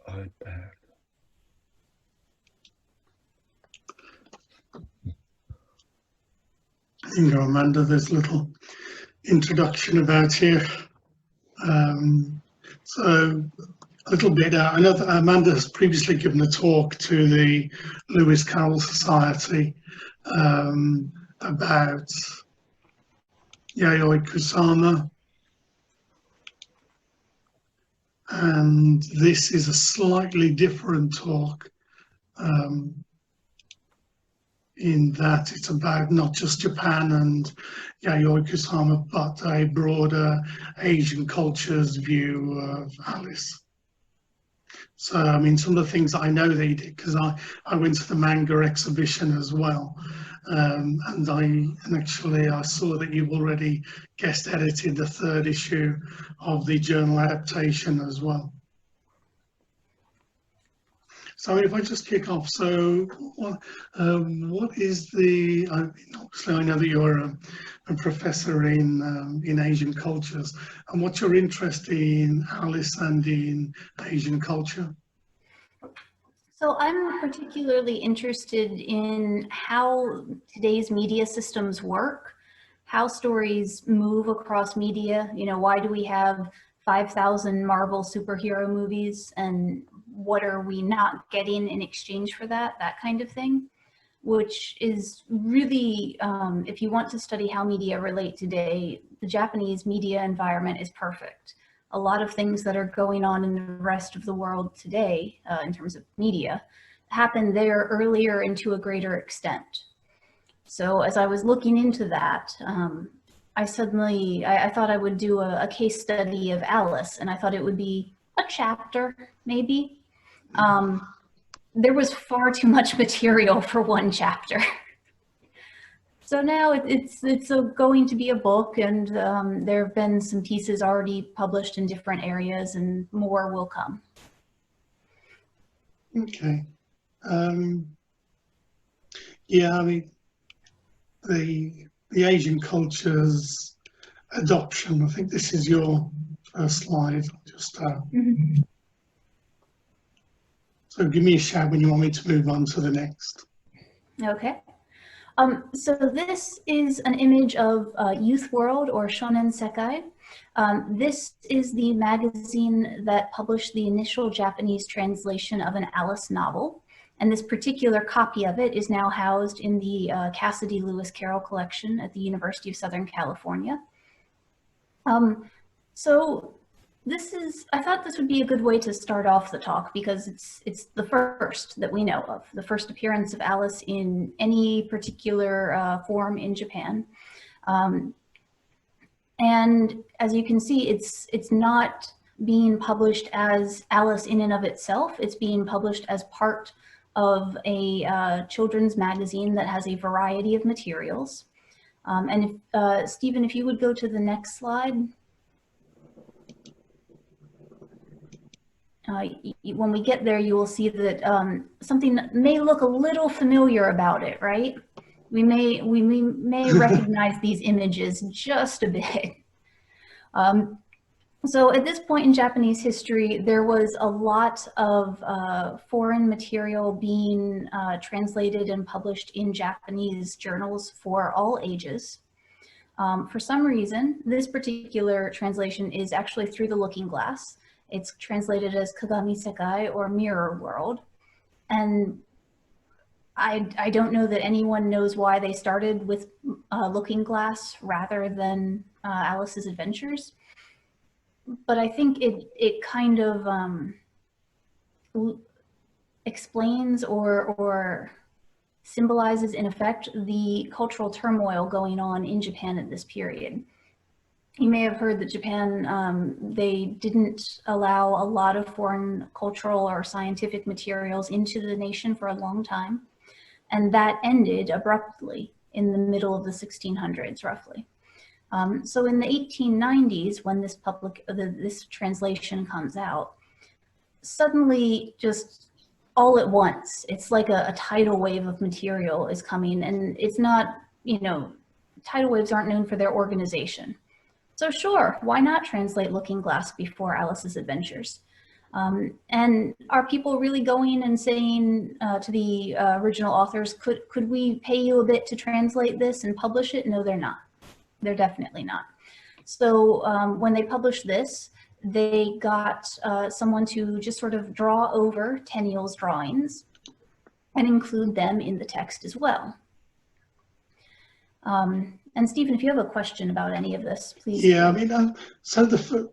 iPad. You know, Amanda, there's a little introduction about you. So a little bit, I know that Amanda has previously given a talk to the Lewis Carroll Society about Yayoi Kusama, and this is a slightly different talk in that it's about not just Japan and Yayoi Kusama, but a broader Asian culture's view of Alice. So, I mean, some of the things I know they did, because I went to the manga exhibition as well, and actually I saw that you've already guest edited the 3rd issue of the journal adaptation as well. So if I just kick off, so what is the, obviously I know that you're a professor in Asian cultures, and what's your interest in Alice and in Asian culture? So I'm particularly interested in how today's media systems work, how stories move across media. You know, why do we have 5,000 Marvel superhero movies, and what are we not getting in exchange for that kind of thing, which is really, if you want to study how media relate today, the Japanese media environment is perfect. A lot of things that are going on in the rest of the world today, in terms of media, happened there earlier and to a greater extent. So as I was looking into that, I thought I would do a case study of Alice, and I thought it would be a chapter, maybe. There was far too much material for one chapter. So now it's going to be a book, and there have been some pieces already published in different areas, and more will come. Okay. Yeah, I mean, the Asian culture's adoption, I think this is your first slide. Just so give me a shout when you want me to move on to the next. Okay. So this is an image of Youth World, or Shonen Sekai. This is the magazine that published the initial Japanese translation of an Alice novel. And this particular copy of it is now housed in the Cassidy Lewis Carroll collection at the University of Southern California. So I thought this would be a good way to start off the talk, because it's the first that we know of, the first appearance of Alice in any particular form in Japan. And as you can see, it's not being published as Alice in and of itself. It's being published as part of a children's magazine that has a variety of materials. And if, Stephen, if you would go to the next slide. When we get there, you will see that something that may look a little familiar about it, right? We may recognize these images just a bit. So at this point in Japanese history, there was a lot of foreign material being translated and published in Japanese journals for all ages. For some reason, this particular translation is actually through the looking glass. It's translated as Kagami Sekai, or Mirror World. And I don't know that anyone knows why they started with Looking Glass rather than Alice's Adventures. But I think it kind of explains or symbolizes, in effect, the cultural turmoil going on in Japan at this period. You may have heard that Japan, they didn't allow a lot of foreign cultural or scientific materials into the nation for a long time. And that ended abruptly in the middle of the 1600s, roughly. So in the 1890s, when this translation comes out, suddenly, just all at once, it's like a tidal wave of material is coming, and it's not, you know, tidal waves aren't known for their organization. So sure, why not translate Looking Glass before Alice's Adventures? And are people really going and saying to the original authors, could we pay you a bit to translate this and publish it? No, they're not. They're definitely not. So when they published this, they got someone to just sort of draw over Tenniel's drawings and include them in the text as well. And Stephen, if you have a question about any of this, please. Yeah, I mean, so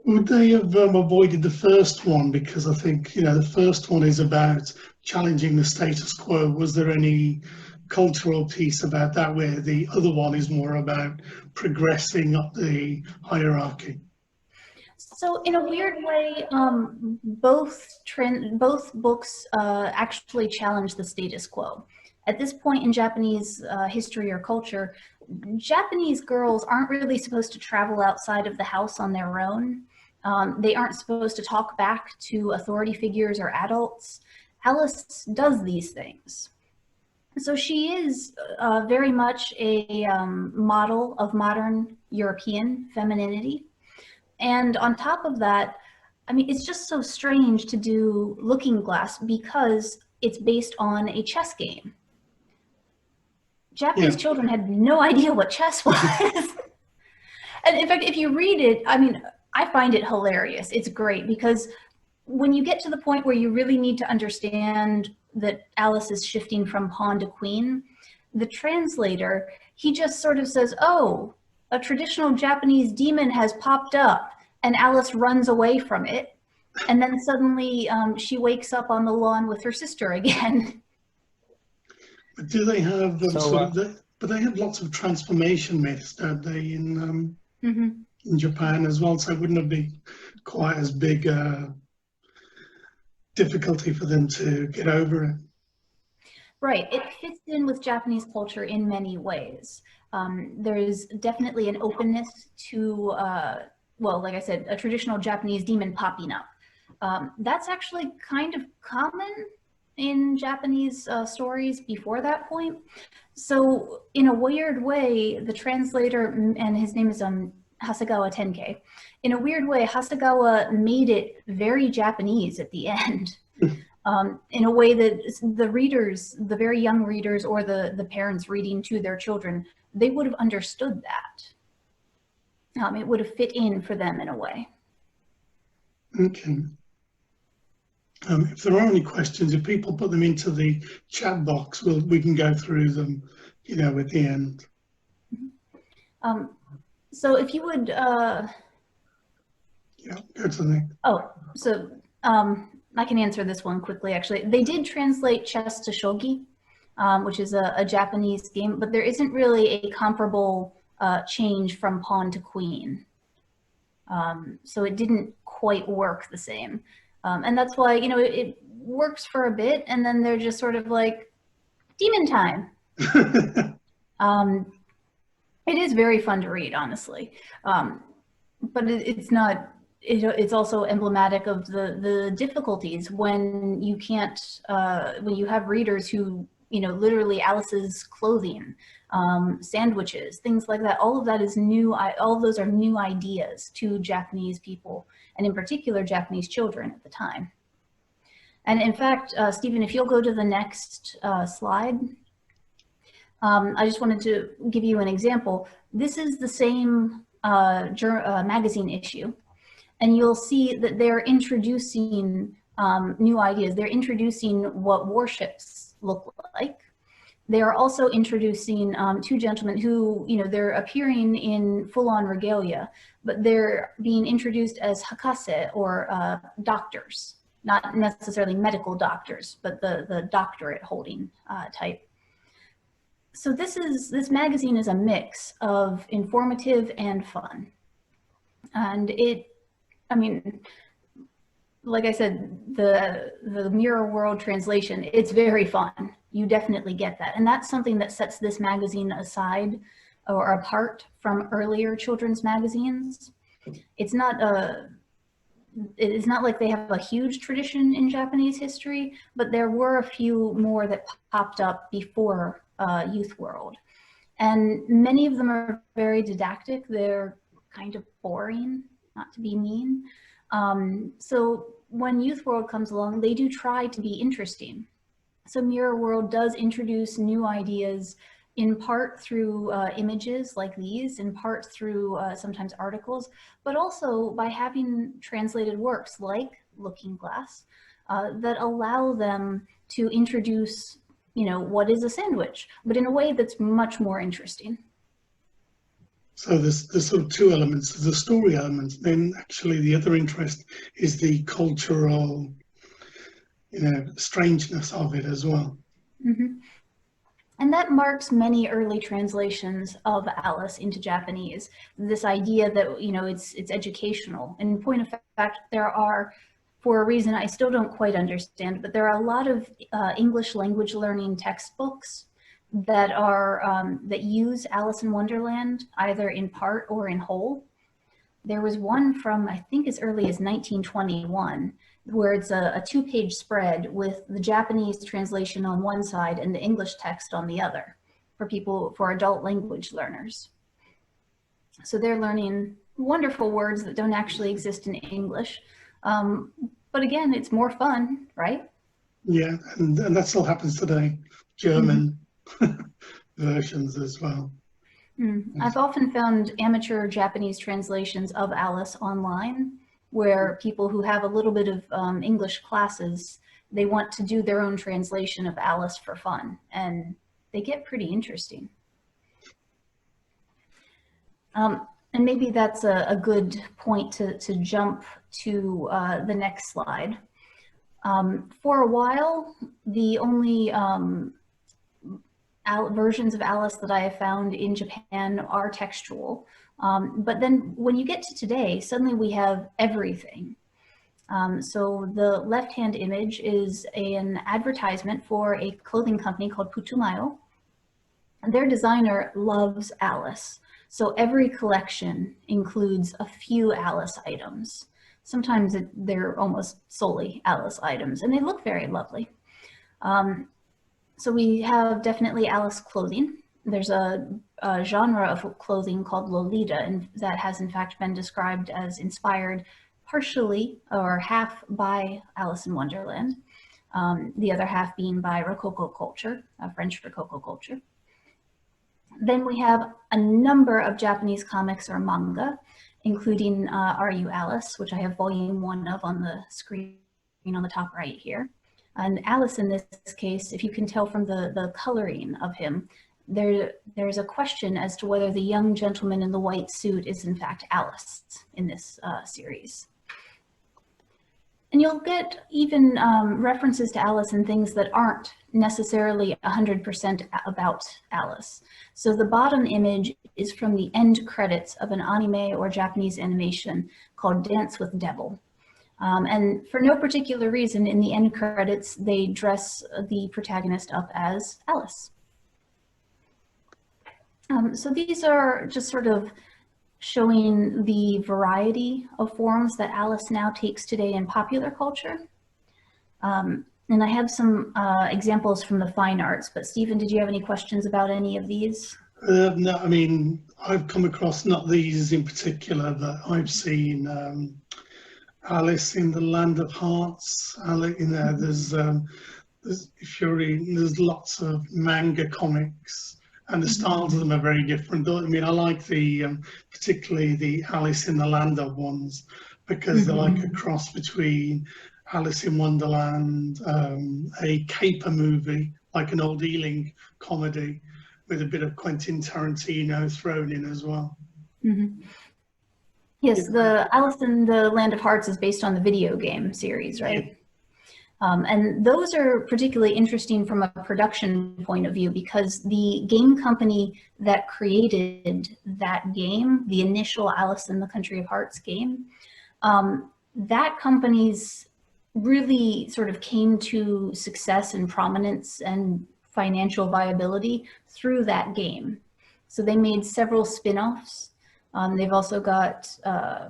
would they have avoided the first one? Because I think, you know, the first one is about challenging the status quo. Was there any cultural piece about that, where the other one is more about progressing up the hierarchy? So in a weird way, both books actually challenge the status quo. At this point in Japanese history or culture, Japanese girls aren't really supposed to travel outside of the house on their own. They aren't supposed to talk back to authority figures or adults. Alice does these things. So she is very much a model of modern European femininity. And on top of that, I mean, it's just so strange to do Looking Glass because it's based on a chess game. Japanese children had no idea what chess was. And in fact, if you read it, I mean, I find it hilarious. It's great because when you get to the point where you really need to understand that Alice is shifting from pawn to queen, the translator, he just sort of says, oh, a traditional Japanese demon has popped up, and Alice runs away from it. And then suddenly she wakes up on the lawn with her sister again. But do they have but they have lots of transformation myths, don't they, in Japan as well? So it wouldn't have been quite as big a difficulty for them to get over it. Right, it fits in with Japanese culture in many ways. There's definitely an openness to, well, like I said, a traditional Japanese demon popping up. That's actually kind of common in Japanese stories before that point. So in a weird way, the translator, and his name is Hasegawa Tenkei, in a weird way, Hasegawa made it very Japanese at the end. In a way that the readers, the very young readers or the parents reading to their children, they would have understood that. It would have fit in for them in a way. Okay. If there are any questions, if people put them into the chat box, we can go through them, you know, at the end. So if you would... yeah, go to the next. Oh, so I can answer this one quickly, actually. They did translate chess to shogi, which is a Japanese game, but there isn't really a comparable change from pawn to queen. So it didn't quite work the same. And that's why, you know, it works for a bit, and then they're just sort of like, demon time. It is very fun to read, honestly. But it's not, it's also emblematic of the difficulties when you can't, when you have readers who, you know, literally Alice's clothing, sandwiches, things like that. All of that is new. All of those are new ideas to Japanese people, and in particular, Japanese children at the time. And in fact, Stephen, if you'll go to the next slide, I just wanted to give you an example. This is the same magazine issue, and you'll see that they're introducing new ideas. They're introducing what warships look like. They are also introducing two gentlemen who, you know, they're appearing in full-on regalia, but they're being introduced as hakase, or doctors, not necessarily medical doctors, but the doctorate holding type. So this magazine is a mix of informative and fun. And I mean, like I said, the Mirror World translation, it's very fun. You definitely get that. And that's something that sets this magazine aside or apart from earlier children's magazines. It's not like they have a huge tradition in Japanese history, but there were a few more that popped up before Youth World. And many of them are very didactic. They're kind of boring, not to be mean. So when Youth World comes along, they do try to be interesting. So Mirror World does introduce new ideas, in part through images like these, in part through sometimes articles, but also by having translated works like Looking Glass that allow them to introduce, what is a sandwich, but in a way that's much more interesting. So there's sort of two elements. There's the story element, then actually the other interest is the cultural, strangeness of it as well. Mm-hmm. And that marks many early translations of Alice into Japanese. This idea that, it's educational. And in point of fact, there are, for a reason I still don't quite understand, but there are a lot of English language learning textbooks that are that use Alice in Wonderland either in part or in whole. There was one from, I think, as early as 1921, where it's a two-page spread with the Japanese translation on one side and the English text on the other for adult language learners. So they're learning wonderful words that don't actually exist in English. But again, it's more fun, right? Yeah, and that still happens today. German versions as well. I've often found amateur Japanese translations of Alice online, where people who have a little bit of English classes, they want to do their own translation of Alice for fun, and they get pretty interesting. And maybe that's a good point to jump to the next slide. For a while, the only versions of Alice that I have found in Japan are textual. But then when you get to today, suddenly we have everything. So the left-hand image is an advertisement for a clothing company called Putumayo. Their designer loves Alice. So every collection includes a few Alice items. Sometimes they're almost solely Alice items, and they look very lovely. So we have definitely Alice clothing. There's a genre of clothing called Lolita, and that has in fact been described as inspired partially or half by Alice in Wonderland, the other half being by Rococo culture, French Rococo culture. Then we have a number of Japanese comics or manga, including Are You Alice, which I have volume 1 of on the screen on the top right here. And Alice in this case, if you can tell from the coloring of him, there's a question as to whether the young gentleman in the white suit is in fact Alice in this series. And you'll get even references to Alice in things that aren't necessarily 100% about Alice. So the bottom image is from the end credits of an anime or Japanese animation called Dance with Devil. And for no particular reason, in the end credits, they dress the protagonist up as Alice. So these are just sort of showing the variety of forms that Alice now takes today in popular culture. And I have some examples from the fine arts, but Stephen, did you have any questions about any of these? No, I mean, I've come across not these in particular that I've seen. Alice in the Land of Hearts. There's there's lots of manga comics, and the styles of them are very different. I mean, I like particularly the Alice in the Land of ones, because they're like a cross between Alice in Wonderland, a caper movie, like an old Ealing comedy, with a bit of Quentin Tarantino thrown in as well. Yes, the Alice in the Land of Hearts is based on the video game series, right? Yeah. And those are particularly interesting from a production point of view, because the game company that created that game, the initial Alice in the Country of Hearts game, that company's really sort of came to success and prominence and financial viability through that game. So they made several spin-offs. They've also got,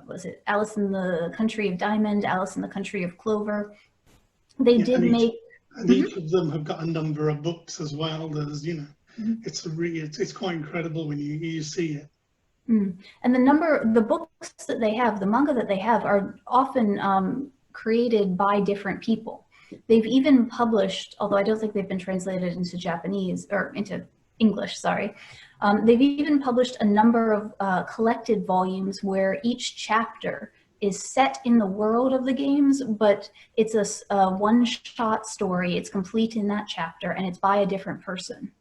was it Alice in the Country of Diamond, Alice in the Country of Clover. They did make... And each of them have got a number of books as well. There's, it's quite incredible when you see it. And the books that they have, the manga that they have, are often created by different people. They've even published, although I don't think they've been translated into Japanese or into English, sorry. They've even published a number of collected volumes where each chapter is set in the world of the games, but it's a one-shot story. It's complete in that chapter, and it's by a different person.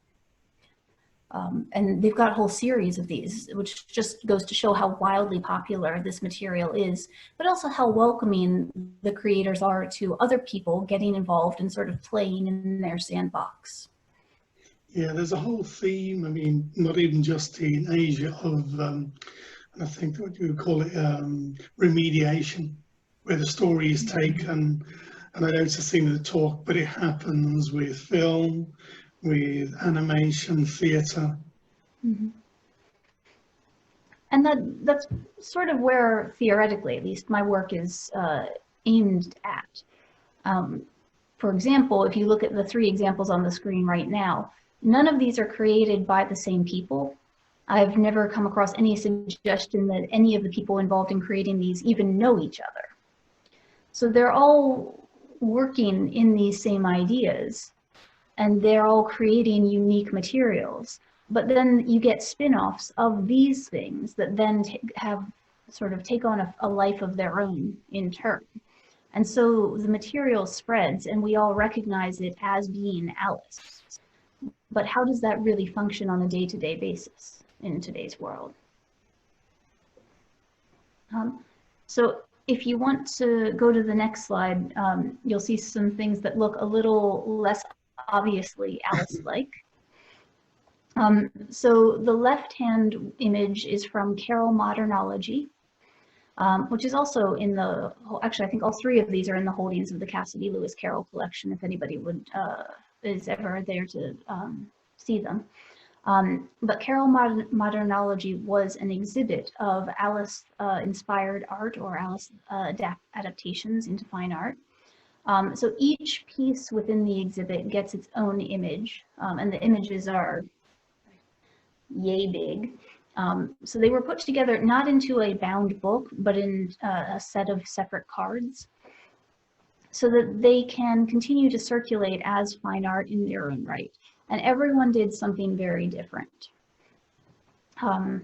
And they've got a whole series of these, which just goes to show how wildly popular this material is, but also how welcoming the creators are to other people getting involved and sort of playing in their sandbox. Yeah, there's a whole theme, I mean, not even just in Asia, of, I think what you would call it, remediation, where the story is taken, and I know it's a theme of the talk, but it happens with film, with animation, theatre. Mm-hmm. And that's sort of where, theoretically at least, my work is aimed at. For example, if you look at the 3 examples on the screen right now, none of these are created by the same people. I've never come across any suggestion that any of the people involved in creating these even know each other. So they're all working in these same ideas, and they're all creating unique materials. But then you get spin-offs of these things that then take on a life of their own in turn. And so the material spreads, and we all recognize it as being Alice. But how does that really function on a day-to-day basis in today's world? So if you want to go to the next slide, you'll see some things that look a little less obviously Alice-like. So the left-hand image is from Carroll Modernology, which is also in the, actually I think all 3 of these are in the holdings of the Cassidy Lewis Carroll collection, if anybody is ever there to see them. But Carroll Modernology was an exhibit of Alice-inspired art, or Alice adaptations into fine art. So each piece within the exhibit gets its own image, and the images are yay big. So they were put together not into a bound book, but in a set of separate cards, so that they can continue to circulate as fine art in their own right. And everyone did something very different.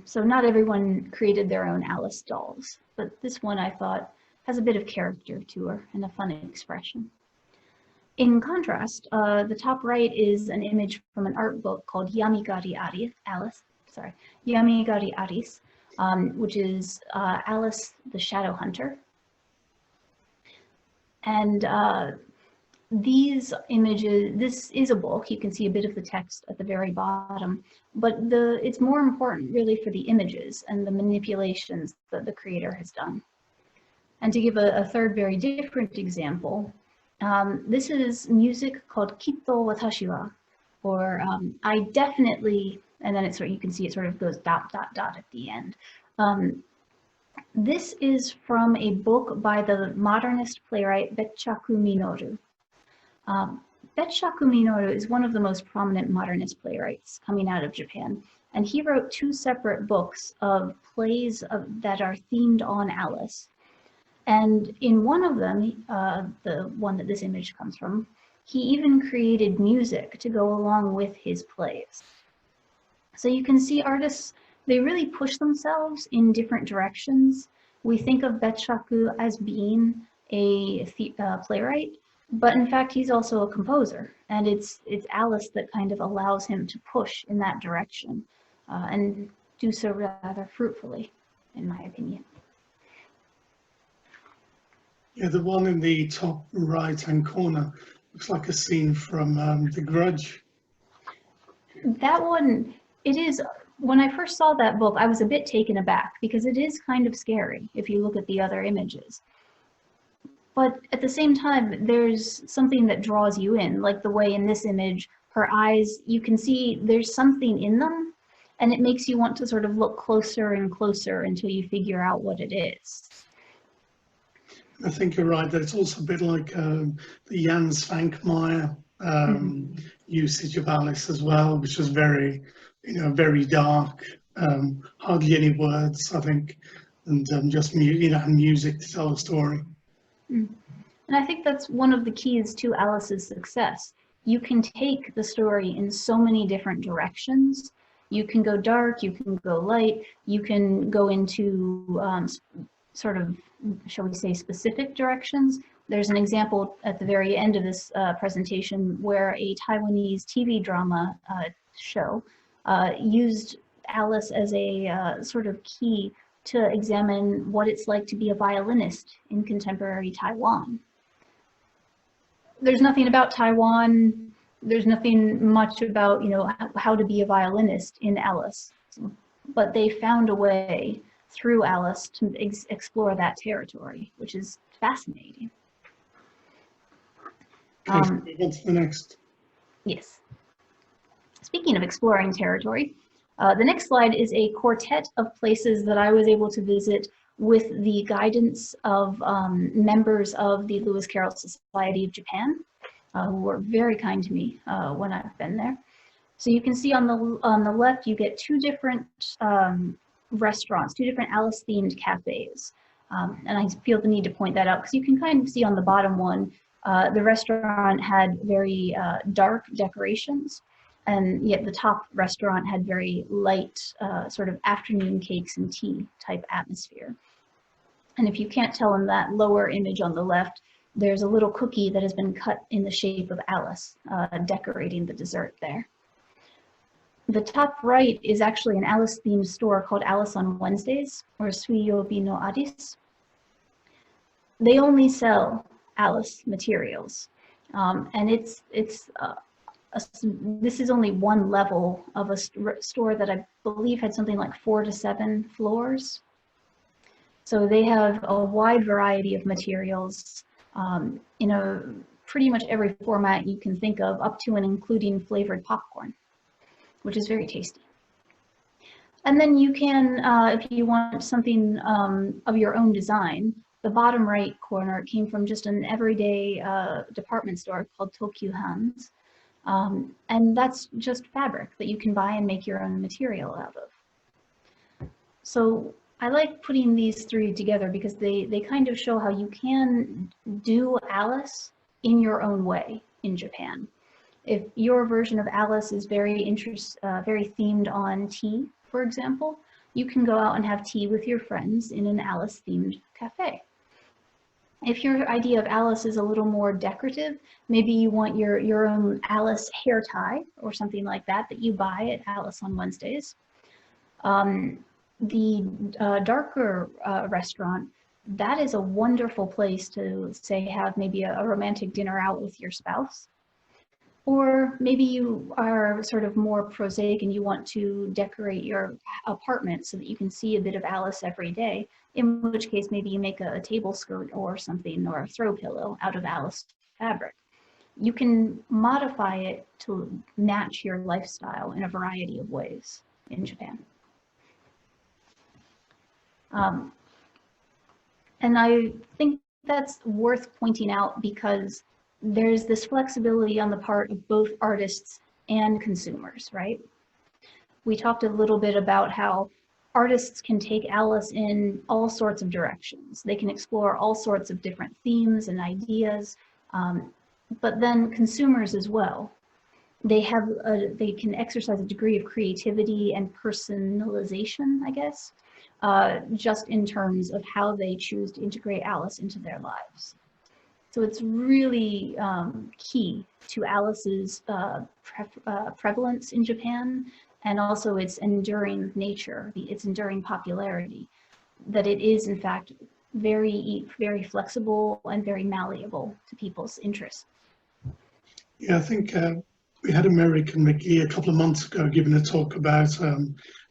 So not everyone created their own Alice dolls, but this one I thought has a bit of character to her and a fun expression. In contrast, the top right is an image from an art book called Yamigari Aris, which is Alice the Shadow Hunter. And these images, this is a book, you can see a bit of the text at the very bottom, but it's more important really for the images and the manipulations that the creator has done. And to give a third very different example, this is music called Kitto Watashi wa, or I definitely, and then you can see it sort of goes ... at the end. This is from a book by the modernist playwright Betchaku Minoru. Betchaku Minoru is one of the most prominent modernist playwrights coming out of Japan, and he wrote 2 separate books of plays that are themed on Alice. And in one of them, the one that this image comes from, he even created music to go along with his plays. So you can see artists, they really push themselves in different directions. We think of Betchaku as being a playwright, but in fact he's also a composer, and it's Alice that kind of allows him to push in that direction, and do so rather fruitfully, in my opinion. Yeah, the one in the top right-hand corner looks like a scene from The Grudge. That one, it is, when I first saw that book, I was a bit taken aback because it is kind of scary if you look at the other images. But at the same time, there's something that draws you in, like the way in this image, her eyes, you can see there's something in them, and it makes you want to sort of look closer and closer until you figure out what it is. I think you're right that it's also a bit like the Jan Svankmajer usage of Alice as well, which was very, very dark, hardly any words, I think, and just music to tell a story. And I think that's one of the keys to Alice's success. You can take the story in so many different directions. You can go dark, you can go light, you can go into sort of, shall we say, specific directions. There's an example at the very end of this presentation where a Taiwanese TV drama show used Alice as a sort of key to examine what it's like to be a violinist in contemporary Taiwan. There's nothing about Taiwan, there's nothing much about, you know, how to be a violinist in Alice, but they found a way through Alice to explore that territory, which is fascinating. Okay, what's the next? Yes. Speaking of exploring territory, the next slide is a quartet of places that I was able to visit with the guidance of members of the Lewis Carroll Society of Japan, who were very kind to me when I've been there. So you can see on the left, you get two different restaurants, two different Alice-themed cafes. And I feel the need to point that out because you can kind of see on the bottom one, the restaurant had very dark decorations, and yet the top restaurant had very light sort of afternoon cakes and tea type atmosphere. And if you can't tell in that lower image on the left, there's a little cookie that has been cut in the shape of Alice, decorating the dessert there. The top right is actually an Alice-themed store called Alice on Wednesdays, or Suiyobi no Aris. They only sell Alice materials, and this is only one level of a store that I believe had something like 4 to 7 floors. So they have a wide variety of materials in pretty much every format you can think of, up to and including flavored popcorn, which is very tasty. And then you can, if you want something of your own design, the bottom right corner came from just an everyday department store called Tokyu Han's. And that's just fabric that you can buy and make your own material out of. So I like putting these three together because they kind of show how you can do Alice in your own way in Japan. If your version of Alice is very themed on tea, for example, you can go out and have tea with your friends in an Alice-themed cafe. If your idea of Alice is a little more decorative, maybe you want your own Alice hair tie or something like that you buy at Alice on Wednesdays. The darker restaurant, that is a wonderful place to, say, have maybe a romantic dinner out with your spouse. Or maybe you are sort of more prosaic and you want to decorate your apartment so that you can see a bit of Alice every day, in which case maybe you make a table skirt or something, or a throw pillow out of Alice fabric. You can modify it to match your lifestyle in a variety of ways in Japan. And I think that's worth pointing out because there's this flexibility on the part of both artists and consumers, right? We talked a little bit about how artists can take Alice in all sorts of directions. They can explore all sorts of different themes and ideas, but then consumers as well. They can exercise a degree of creativity and personalization, I guess, just in terms of how they choose to integrate Alice into their lives. So it's really key to Alice's prevalence in Japan, and also its enduring nature, its enduring popularity, that it is in fact very flexible and very malleable to people's interests. Yeah, I think we had American McGee a couple of months ago giving a talk about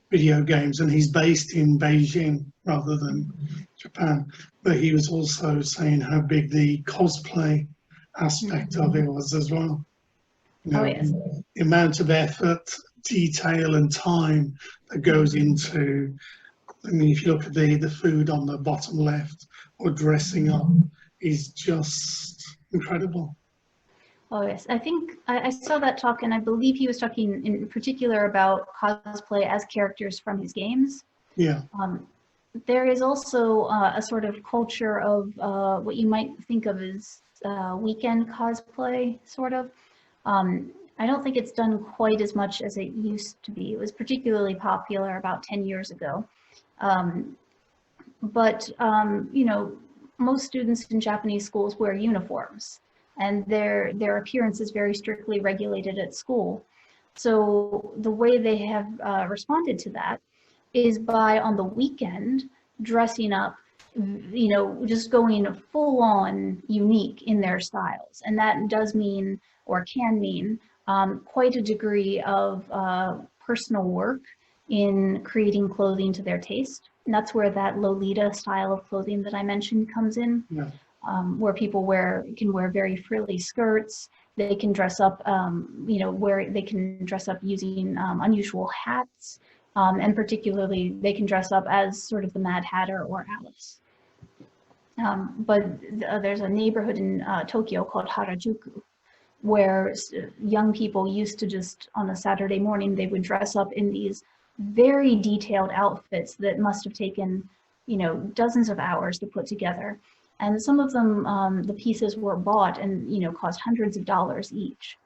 video games, and he's based in Beijing rather than Japan, but he was also saying how big the cosplay aspect of it was as well. You know, oh, yes. The amount of effort, detail and time that goes into, I mean, if you look at the food on the bottom left or dressing up, is just incredible. Oh yes, I think I saw that talk, and I believe he was talking in particular about cosplay as characters from his games. Yeah. there is also a sort of culture of what you might think of as weekend cosplay, sort of. I don't think it's done quite as much as it used to be. It was particularly popular about 10 years ago. You know, most students in Japanese schools wear uniforms, and their appearance is very strictly regulated at school. So the way they have responded to that is by, on the weekend, dressing up, you know, just going full on unique in their styles. And that does mean, or can mean, quite a degree of personal work in creating clothing to their taste. And that's where that Lolita style of clothing that I mentioned comes in, Yeah. where people can wear very frilly skirts. They can dress up, you know, they can dress up using unusual hats. And particularly, they can dress up as sort of the Mad Hatter or Alice. There's a neighborhood in Tokyo called Harajuku, where young people used to just, on a Saturday morning, they would dress up in these very detailed outfits that must have taken, you know, dozens of hours to put together. And some of them, the pieces were bought and, you know, cost hundreds of dollars each.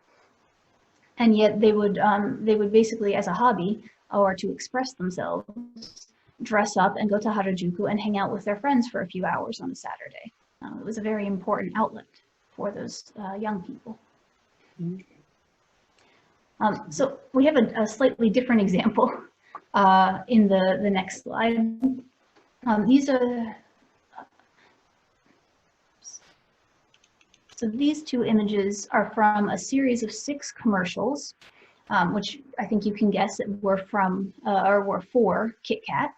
And yet they would basically, as a hobby or to express themselves, dress up and go to Harajuku and hang out with their friends for a few hours on a Saturday. It was a very important outlet for those young people. So we have a slightly different example in the next slide. These two images are from a series of 6 commercials, which I think you can guess were for Kit Kat.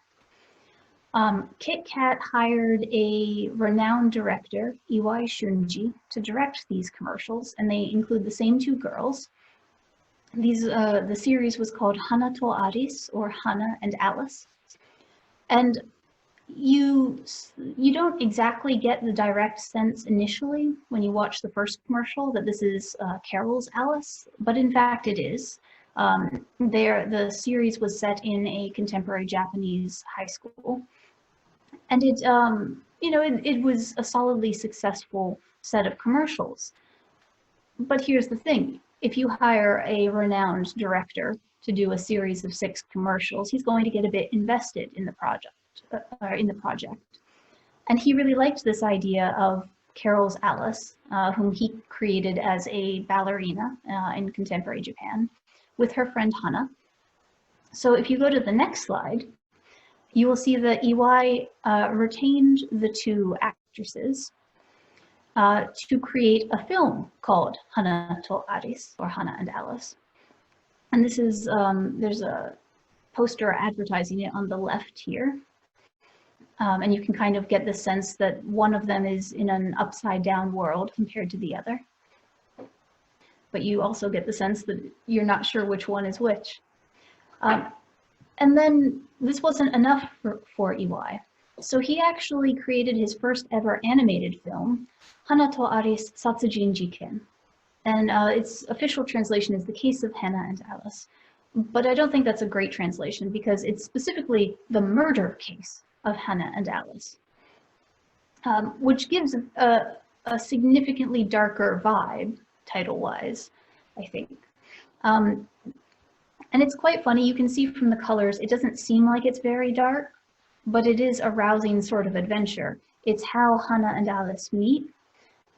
Kit Kat hired a renowned director, Iwai Shunji, to direct these commercials, and they include the same 2 girls. The series was called Hana to Aris, or Hana and Alice. And you don't exactly get the direct sense initially when you watch the first commercial that this is Carroll's Alice, but in fact it is. The series was set in a contemporary Japanese high school, and it was a solidly successful set of commercials. But here's the thing: if you hire a renowned director to do a series of 6 commercials, he's going to get a bit invested in the project. And he really liked this idea of Carroll's Alice, whom he created as a ballerina in contemporary Japan, with her friend Hana. So if you go to the next slide, you will see that Iwai retained the 2 actresses to create a film called Hana to Aris, or Hana and Alice. And this is, there's a poster advertising it on the left here. And you can kind of get the sense that one of them is in an upside down world compared to the other. But you also get the sense that you're not sure which one is which. And then this wasn't enough for Iwai. So he actually created his first ever animated film, Hana to Aris Satsujin Jiken. And its official translation is The Case of Hana and Alice. But I don't think that's a great translation because it's specifically the murder case of Hana and Alice, which gives a significantly darker vibe, title-wise, I think. And it's quite funny. You can see from the colors, it doesn't seem like it's very dark, but it is a rousing sort of adventure. It's how Hana and Alice meet.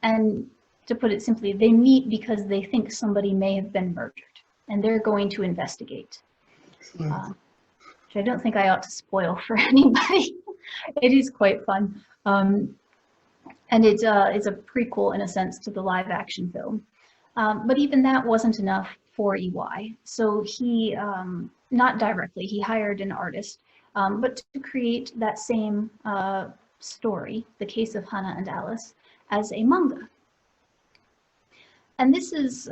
And to put it simply, they meet because they think somebody may have been murdered, and they're going to investigate. Which I don't think I ought to spoil for anybody. It is quite fun. And it's a prequel, in a sense, to the live action film. But even that wasn't enough for Iwai. So he, not directly, he hired an artist, but to create that same story, The Case of Hana and Alice, as a manga. And this is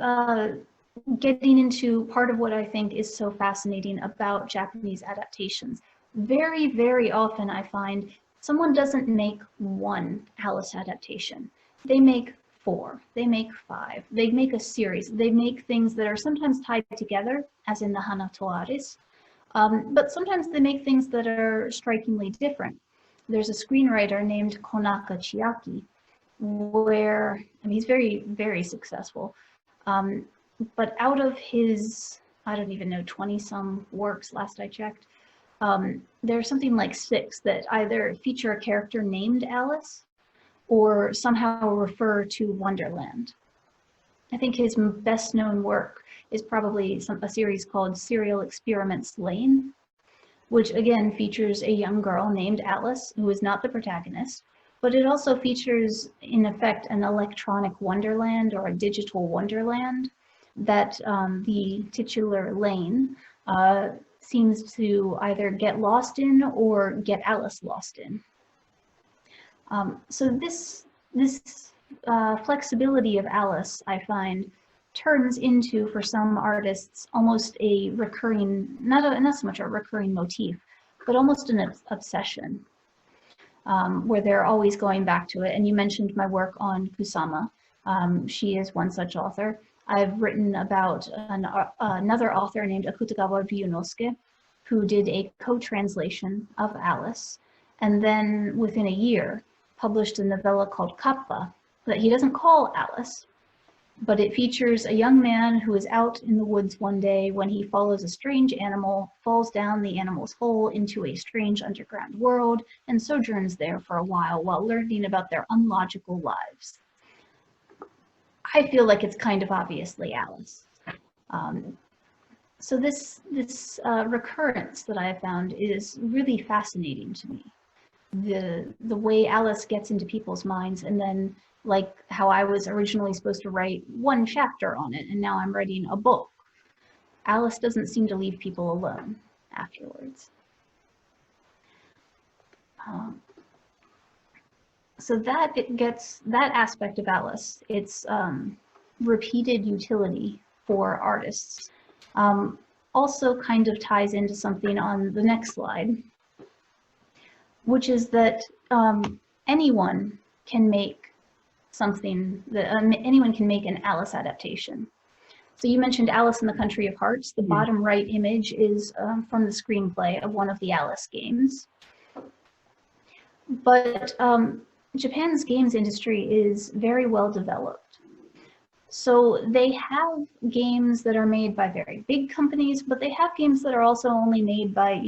getting into part of what I think is so fascinating about Japanese adaptations. Very, very often I find someone doesn't make one Alice adaptation. They make 4, they make 5, they make a series, they make things that are sometimes tied together, as in the Hana to Aris, but sometimes they make things that are strikingly different. there's a screenwriter named Konaka Chiaki, where, I mean, he's very, very successful. But out of his, I don't even know, 20 some works last I checked, there's something like 6 that either feature a character named Alice or somehow refer to Wonderland. I think his best known work is probably a series called Serial Experiments Lane, which again features a young girl named Alice, who is not the protagonist, but it also features, in effect, an electronic wonderland or a digital wonderland that the titular Lane seems to either get lost in or get Alice lost in. So this flexibility of Alice, I find, turns into, for some artists, almost a recurring, not so much a recurring motif, but almost an obsession, where they're always going back to it. And you mentioned my work on Kusama. She is one such author. I've written about another author named Akutagawa Ryunosuke, who did a co-translation of Alice, and then within a year published a novella called Kappa that he doesn't call Alice, but it features a young man who is out in the woods one day when he follows a strange animal, falls down the animal's hole into a strange underground world, and sojourns there for a while learning about their unlogical lives. I feel like it's kind of obviously Alice. So this recurrence that I have found is really fascinating to me. The way Alice gets into people's minds, and then like how I was originally supposed to write one chapter on it and now I'm writing a book. Alice doesn't seem to leave people alone afterwards. So that aspect of Alice, its repeated utility for artists, also kind of ties into something on the next slide, which is that anyone can make something that anyone can make an Alice adaptation. So you mentioned Alice in the Country of Hearts. The bottom right image is from the screenplay of one of the Alice games. But Japan's games industry is very well developed. So they have games that are made by very big companies, but they have games that are also only made by,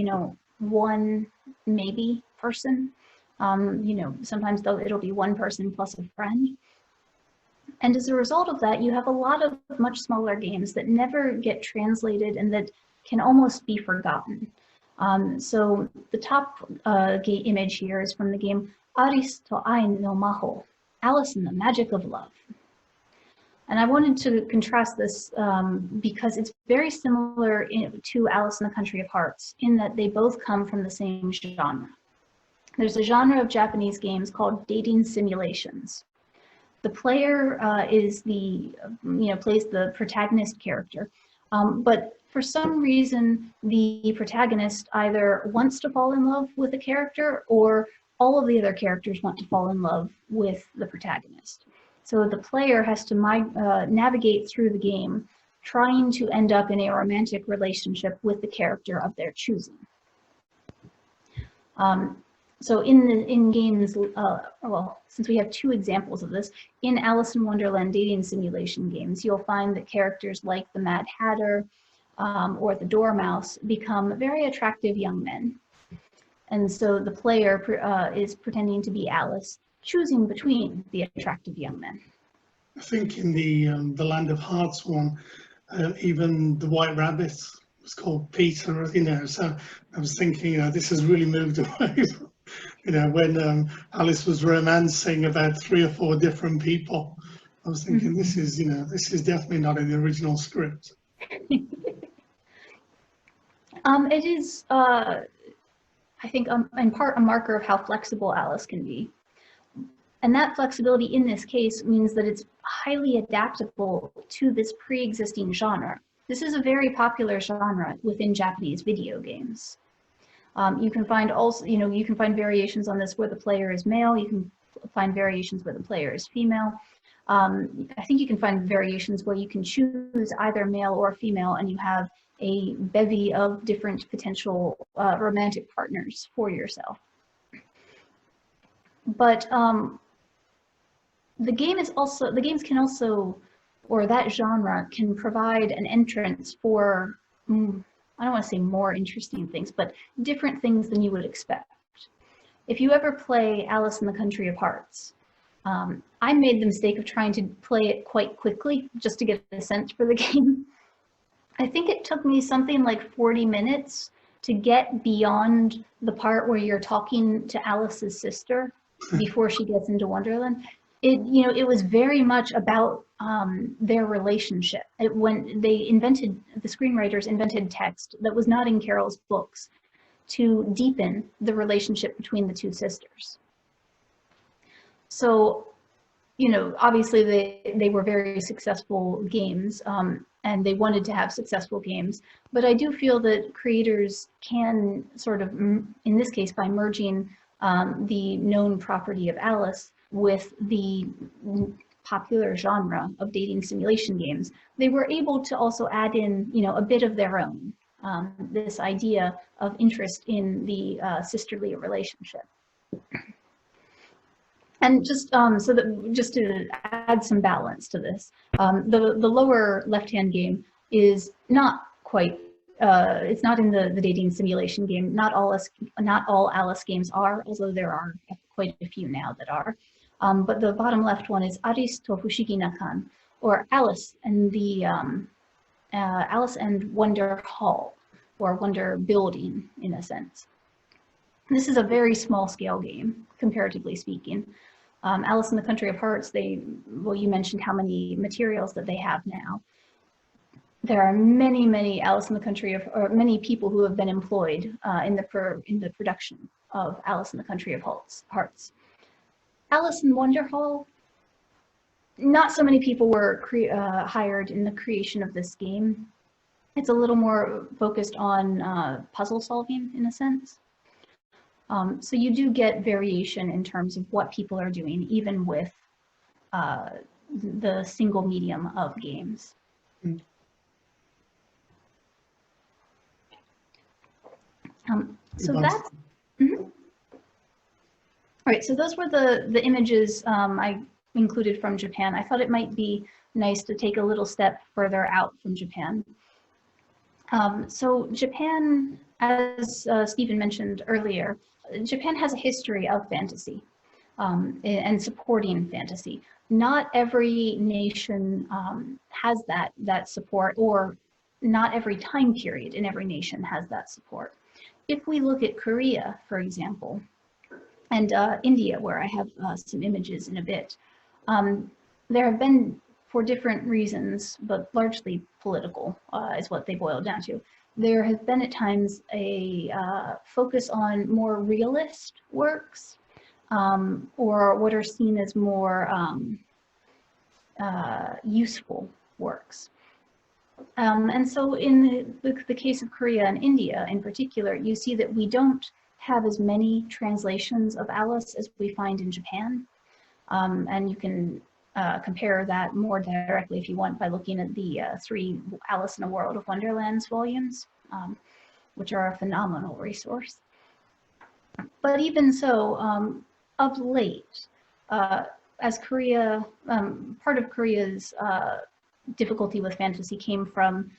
one maybe person. Sometimes it'll be one person plus a friend. And as a result of that, you have a lot of much smaller games that never get translated and that can almost be forgotten. So the top image here is from the game Aris to Ain no Maho, Alice and the Magic of Love. And I wanted to contrast this because it's very similar to Alice in the Country of Hearts in that they both come from the same genre. There's a genre of Japanese games called dating simulations. The player plays the protagonist character, but for some reason, the protagonist either wants to fall in love with a character or all of the other characters want to fall in love with the protagonist. So the player has to navigate through the game, trying to end up in a romantic relationship with the character of their choosing. So in games, since we have 2 examples of this, in Alice in Wonderland dating simulation games, you'll find that characters like the Mad Hatter or the Dormouse become very attractive young men. And so the player is pretending to be Alice, choosing between the attractive young men. I think in the Land of Hearts one, even the White Rabbit was called Peter, so I was thinking, this has really moved away when Alice was romancing about 3 or 4 different people. I was thinking, this is definitely not in the original script. It is, I think, in part a marker of how flexible Alice can be. And that flexibility in this case means that it's highly adaptable to this pre-existing genre. This is a very popular genre within Japanese video games. You can find you can find variations on this where the player is male. You can find variations where the player is female. I think you can find variations where you can choose either male or female, and you have a bevy of different potential romantic partners for yourself. But the games can also, or that genre can provide an entrance for, I don't want to say more interesting things, but different things than you would expect. If you ever play Alice in the Country of Hearts, I made the mistake of trying to play it quite quickly just to get a sense for the game. I think it took me something like 40 minutes to get beyond the part where you're talking to Alice's sister before she gets into Wonderland. It was very much about their relationship. When the screenwriters invented text that was not in Carroll's books to deepen the relationship between the two sisters. So, obviously they were very successful games, and they wanted to have successful games. But I do feel that creators can sort of, in this case, by merging the known property of Alice with the popular genre of dating simulation games, they were able to also add in, a bit of their own, this idea of interest in the sisterly relationship. And just just to add some balance to this, the lower left-hand game is not quite. It's not in the dating simulation game. Not all Alice games are, although there are quite a few now that are. But the bottom left one is Aris to Fushigi Nakan, or Alice and the Alice and Wonder Hall, or Wonder Building in a sense. This is a very small scale game, comparatively speaking. Alice in the Country of Hearts, you mentioned how many materials that they have now. There are many Alice in the Country of, or many people who have been employed in the production of Alice in the Country of Hearts. Alice in Wonder Hall, not so many people were hired in the creation of this game. It's a little more focused on puzzle solving in a sense. So you do get variation in terms of what people are doing, even with the single medium of games. So that's, all right, so those were the images I included from Japan. I thought it might be nice to take a little step further out from Japan. So Japan, as Stephen mentioned earlier, Japan has a history of fantasy and supporting fantasy. Not every nation has that support, or not every time period in every nation has that support. If we look at Korea, for example, and India, where I have some images in a bit, there have been, for different reasons, but largely political is what they boil down to, there has been at times a focus on more realist works, or what are seen as more useful works. And so in the case of Korea and India in particular, you see that we don't have as many translations of Alice as we find in Japan. And you can compare that more directly if you want by looking at the 3 Alice in a World of Wonderlands volumes, which are a phenomenal resource. But even so, of late, as Korea, part of Korea's difficulty with fantasy came from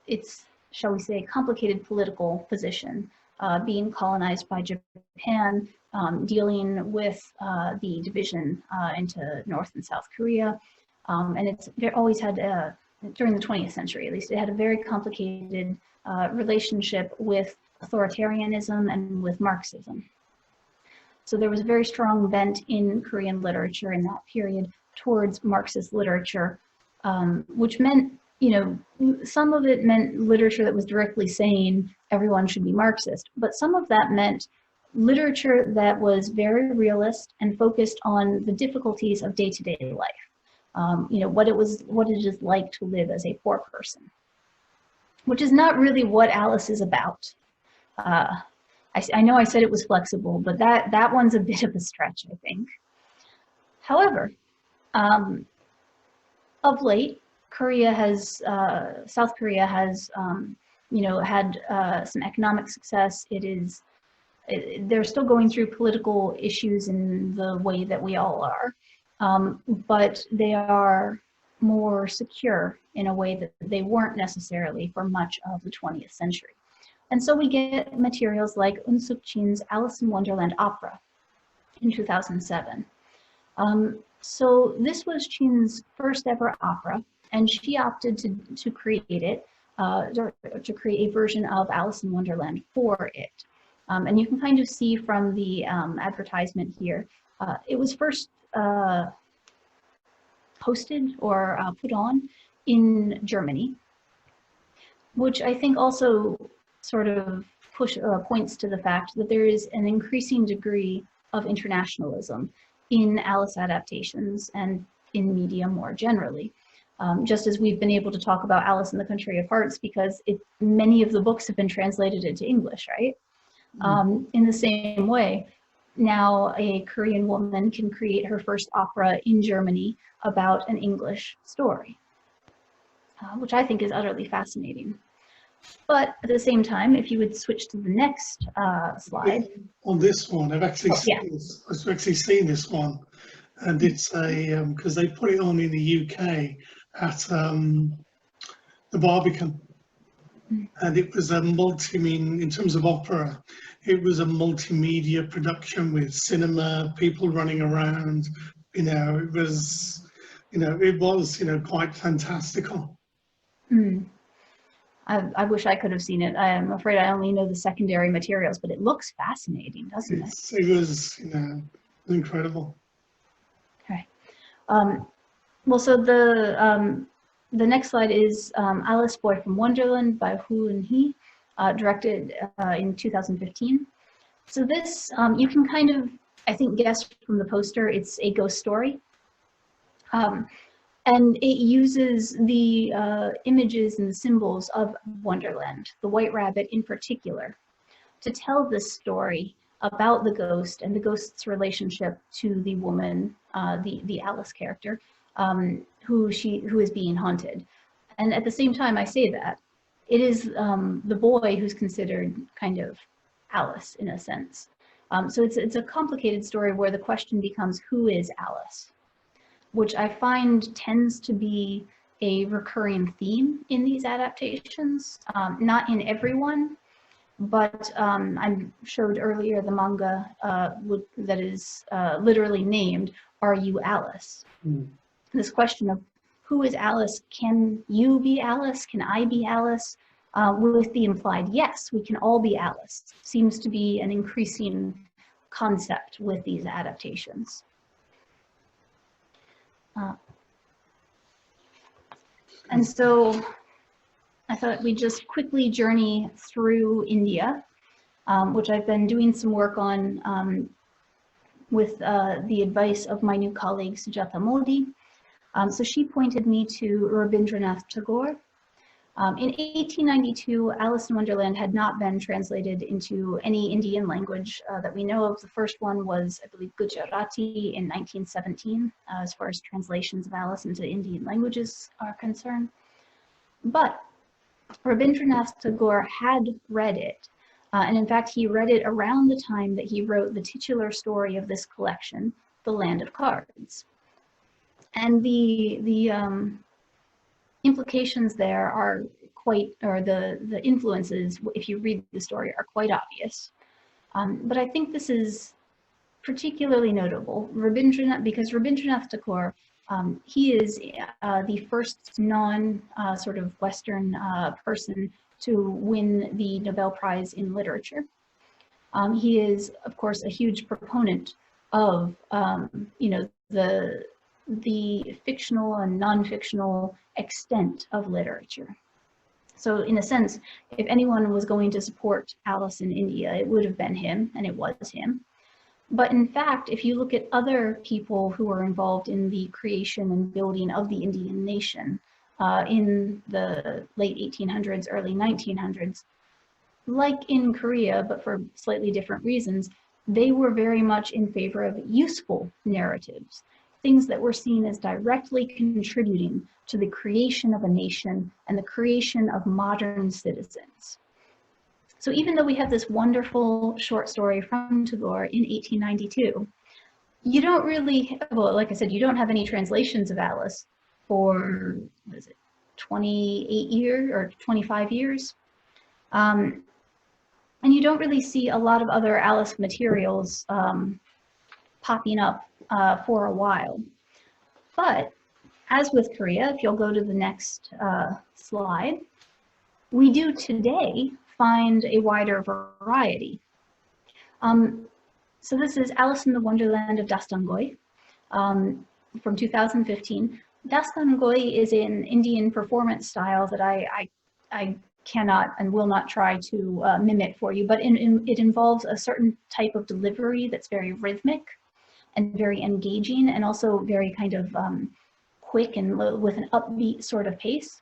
its, shall we say, complicated political position, being colonized by Japan, dealing with the division into North and South Korea. And it's always had, during the 20th century at least, it had a very complicated relationship with authoritarianism and with Marxism. So there was a very strong bent in Korean literature in that period towards Marxist literature, which meant, some of it meant literature that was directly saying everyone should be Marxist, but some of that meant literature that was very realist and focused on the difficulties of day-to-day life. What it is like to live as a poor person, which is not really what Alice is about. I know I said it was flexible, but that one's a bit of a stretch, I think. However, of late, South Korea has, had some economic success. It is they're still going through political issues in the way that we all are, but they are more secure in a way that they weren't necessarily for much of the 20th century. And so we get materials like Eun Suk Chin's Alice in Wonderland opera in 2007. So this was Chin's first ever opera, and she opted to create it, to create a version of Alice in Wonderland for it. And you can kind of see from the advertisement here, it was first hosted or put on in Germany, which I think also sort of points to the fact that there is an increasing degree of internationalism in Alice adaptations and in media more generally. Just as we've been able to talk about Alice in the Country of Hearts because many of the books have been translated into English, right? In the same way, now a Korean woman can create her first opera in Germany about an English story, which I think is utterly fascinating. But at the same time, if you would switch to the next slide. On this one, I've actually seen this one, and it's a because they put it on in the UK at the Barbican, and it was a in terms of opera, it was a multimedia production with cinema, people running around. You know, it was quite fantastical. I wish I could have seen it. I'm afraid I only know the secondary materials, but it looks fascinating, doesn't it? It was, incredible. Okay. Well, so the next slide is Alice Boy from Wonderland by Hu and-hee, directed in 2015. So this, you can kind of, I think, guess from the poster, it's a ghost story. And it uses the images and the symbols of Wonderland, the White Rabbit in particular, to tell this story about the ghost and the ghost's relationship to the woman, the Alice character, who is being haunted. And at the same time, I say that it is the boy who's considered kind of Alice in a sense. So it's a complicated story where the question becomes, who is Alice? Which I find tends to be a recurring theme in these adaptations, not in everyone, but I showed earlier the manga that is literally named, Are You Alice? This question of who is Alice? Can you be Alice? Can I be Alice? With the implied, yes, we can all be Alice, seems to be an increasing concept with these adaptations. And so I thought we'd just quickly journey through India, which I've been doing some work on with the advice of my new colleague Sujata Modi. So she pointed me to Rabindranath Tagore. In 1892, Alice in Wonderland had not been translated into any Indian language that we know of. The first one was, I believe, Gujarati in 1917, as far as translations of Alice into Indian languages are concerned. But Rabindranath Tagore had read it, and in fact, he read it around the time that he wrote the titular story of this collection, The Land of Cards. And the implications there are quite, or the influences, if you read the story, are quite obvious. But I think this is particularly notable, because Rabindranath Tagore, he is the first sort of Western person to win the Nobel Prize in Literature. He is, of course, a huge proponent of, the fictional and non-fictional extent of literature. So in a sense, if anyone was going to support Alice in India, it would have been him, and it was him. But in fact, if you look at other people who were involved in the creation and building of the Indian nation in the late 1800s, early 1900s, like in Korea, but for slightly different reasons, they were very much in favor of useful narratives, things that were seen as directly contributing to the creation of a nation and the creation of modern citizens. So even though we have this wonderful short story from Tagore in 1892, you don't really, well, like I said, you don't have any translations of Alice for, what is it, 28 years or 25 years. And you don't really see a lot of other Alice materials popping up for a while. But as with Korea, if you'll go to the next slide, we do today find a wider variety. So this is Alice in the Wonderland of Dastangoy from 2015. Dastangoy is an Indian performance style that I cannot and will not try to mimic for you, but it involves a certain type of delivery that's very rhythmic and very engaging, and also very kind of quick and with an upbeat sort of pace.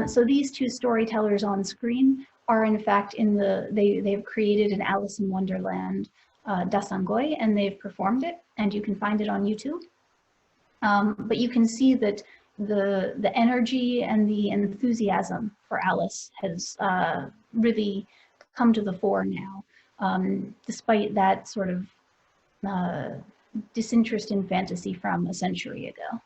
So these two storytellers on screen are in fact they've created an Alice in Wonderland Dasangoy, and they've performed it, and you can find it on YouTube. But you can see that the energy and the enthusiasm for Alice has really come to the fore now, despite that sort of disinterest in fantasy from a century ago.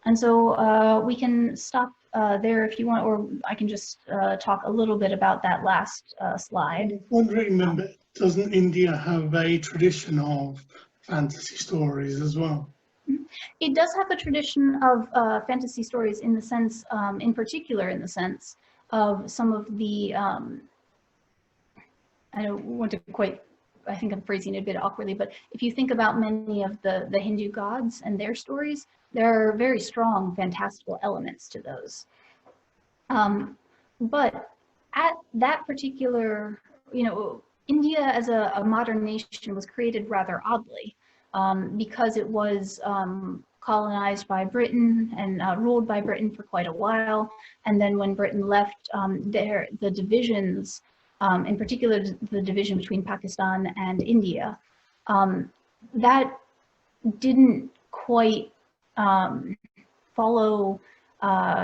And so we can stop there if you want, or I can just talk a little bit about that last slide. I'm wondering, doesn't India have a tradition of fantasy stories as well? It does have a tradition of fantasy stories in the sense, in particular in the sense of some of the, I don't want to quite, I think I'm phrasing it a bit awkwardly, but if you think about many of the Hindu gods and their stories, there are very strong fantastical elements to those. But at that particular, India as a modern nation was created rather oddly because it was colonized by Britain and ruled by Britain for quite a while. And then when Britain left, the divisions, in particular the division between Pakistan and India, that didn't quite follow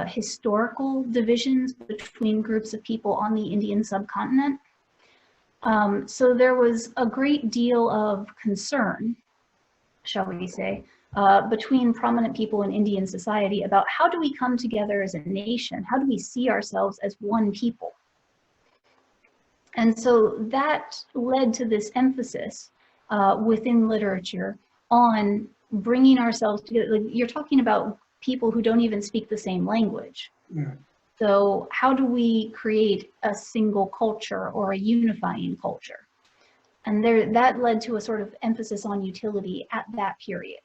historical divisions between groups of people on the Indian subcontinent. So there was a great deal of concern, shall we say, between prominent people in Indian society about how do we come together as a nation? How do we see ourselves as one people? And so that led to this emphasis within literature on bringing ourselves together. Like, you're talking about people who don't even speak the same language. Yeah. So how do we create a single culture or a unifying culture? And that led to a sort of emphasis on utility at that period.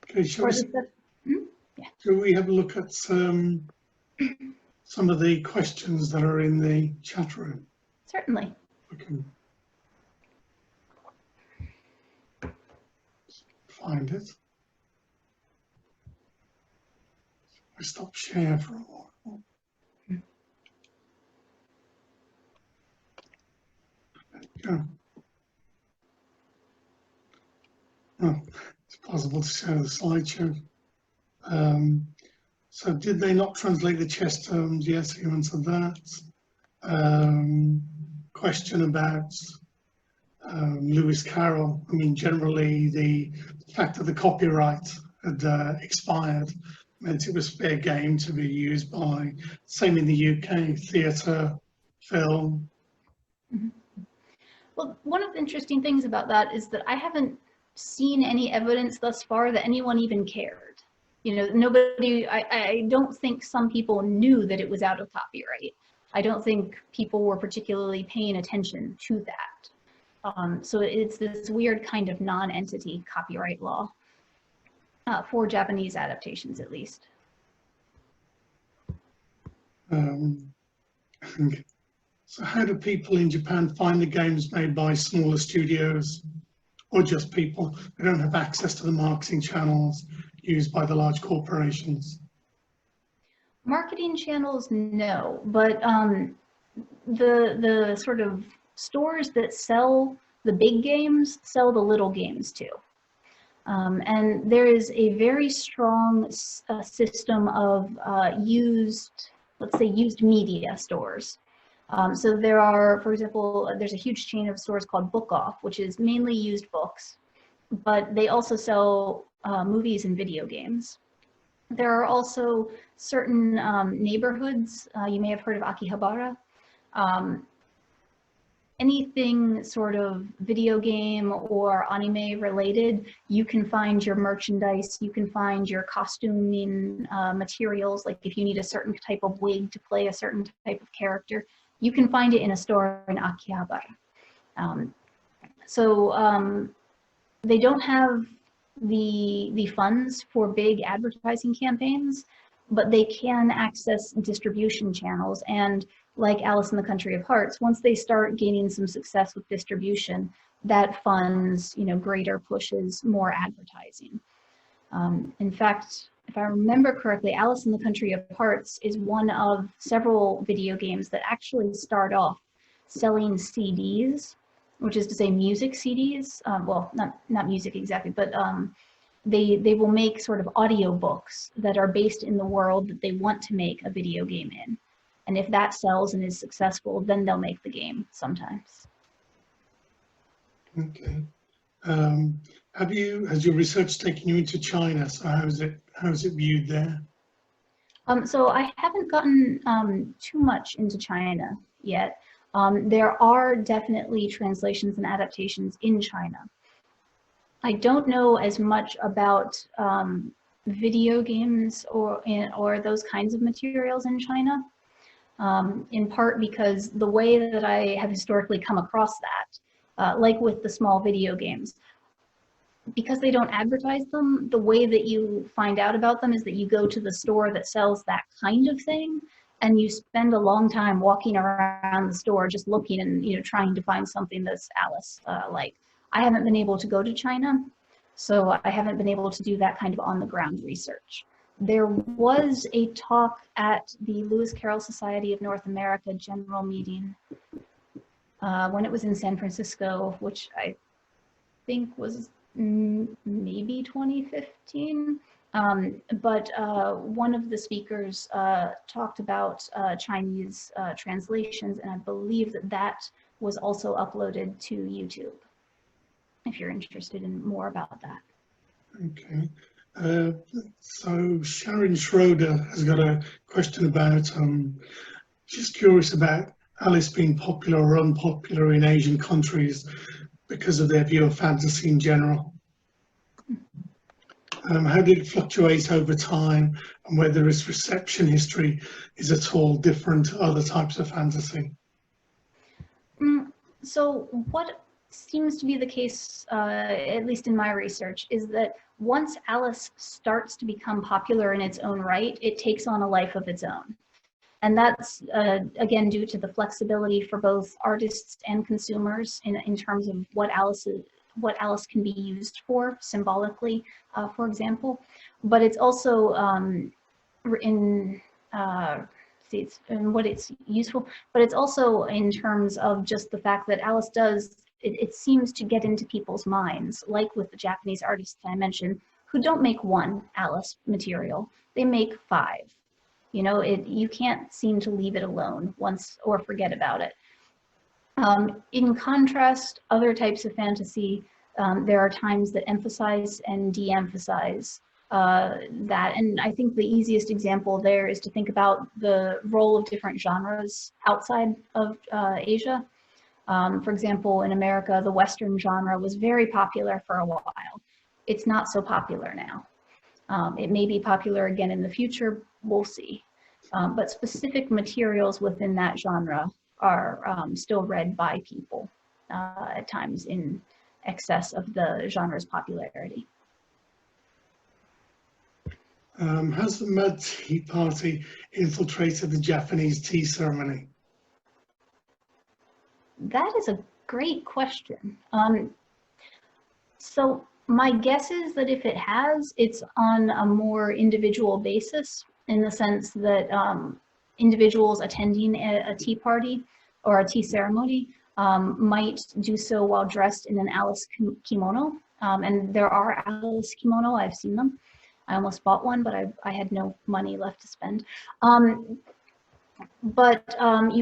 Okay, shall we have a look at some of the questions that are in the chat room? Certainly. Okay. Find it. I stopped share for a while. There you go. Oh, it's possible to share the slideshow. So did they not translate the chess terms? Yes, you answered that. Question about Lewis Carroll. I mean, generally the fact that the copyright had expired meant it was fair game to be used by, same in the UK, theatre, film. Mm-hmm. Well, one of the interesting things about that is that I haven't seen any evidence thus far that anyone even cared. Nobody, I don't think some people knew that it was out of copyright. I don't think people were particularly paying attention to that. So it's this weird kind of non-entity copyright law for Japanese adaptations, at least. So how do people in Japan find the games made by smaller studios, or just people who don't have access to the marketing channels used by the large corporations? Marketing channels, no, but the sort of stores that sell the big games sell the little games too. And there is a very strong system of let's say used media stores. So there are, for example, there's a huge chain of stores called Book Off, which is mainly used books, but they also sell movies and video games. There are also certain neighborhoods, you may have heard of Akihabara. Anything sort of video game or anime related, you can find your merchandise, you can find your costuming materials, like if you need a certain type of wig to play a certain type of character, you can find it in a store in Akihabara. They don't have the funds for big advertising campaigns, but they can access distribution channels. And like Alice in the Country of Hearts, once they start gaining some success with distribution, that funds, greater pushes, more advertising. In fact, if I remember correctly, Alice in the Country of Hearts is one of several video games that actually start off selling CDs, which is to say music CDs. Well, not music exactly, but they will make sort of audio books that are based in the world that they want to make a video game in. And if that sells and is successful, then they'll make the game sometimes. Okay. Has your research taken you into China? So how's it viewed there? So I haven't gotten too much into China yet. There are definitely translations and adaptations in China. I don't know as much about video games or those kinds of materials in China, in part because the way that I have historically come across that, like with the small video games, because they don't advertise them, the way that you find out about them is that you go to the store that sells that kind of thing, and you spend a long time walking around the store just looking and trying to find something that's Alice like. I haven't been able to go to China, so I haven't been able to do that kind of on-the-ground research. There was a talk at the Lewis Carroll Society of North America general meeting when it was in San Francisco, which I think was maybe 2015. But one of the speakers talked about Chinese translations, and I believe that was also uploaded to YouTube, if you're interested in more about that. Okay. So Sharon Schroeder has got a question about, she's curious about Alice being popular or unpopular in Asian countries because of their view of fantasy in general. How did it fluctuate over time, and whether its reception history is at all different to other types of fantasy? So what seems to be the case, at least in my research, is that once Alice starts to become popular in its own right, it takes on a life of its own. And that's, again, due to the flexibility for both artists and consumers in terms of what Alice can be used for symbolically, for example. But it's also in what it's useful, but it's also in terms of just the fact that Alice does, it seems to get into people's minds, like with the Japanese artists I mentioned, who don't make one Alice material, they make 5. You can't seem to leave it alone once or forget about it. In contrast, other types of fantasy, there are times that emphasize and de-emphasize that. And I think the easiest example there is to think about the role of different genres outside of Asia. For example, in America, the Western genre was very popular for a while. It's not so popular now. It may be popular again in the future, we'll see. But specific materials within that genre are still read by people, at times in excess of the genre's popularity. Has the Mud Tea Party infiltrated the Japanese tea ceremony? That is a great question. So my guess is that if it has, it's on a more individual basis, in the sense that individuals attending a tea party or a tea ceremony might do so while dressed in an Alice kimono, And there are Alice kimono, I've seen them. I almost bought one, but I had no money left to spend. You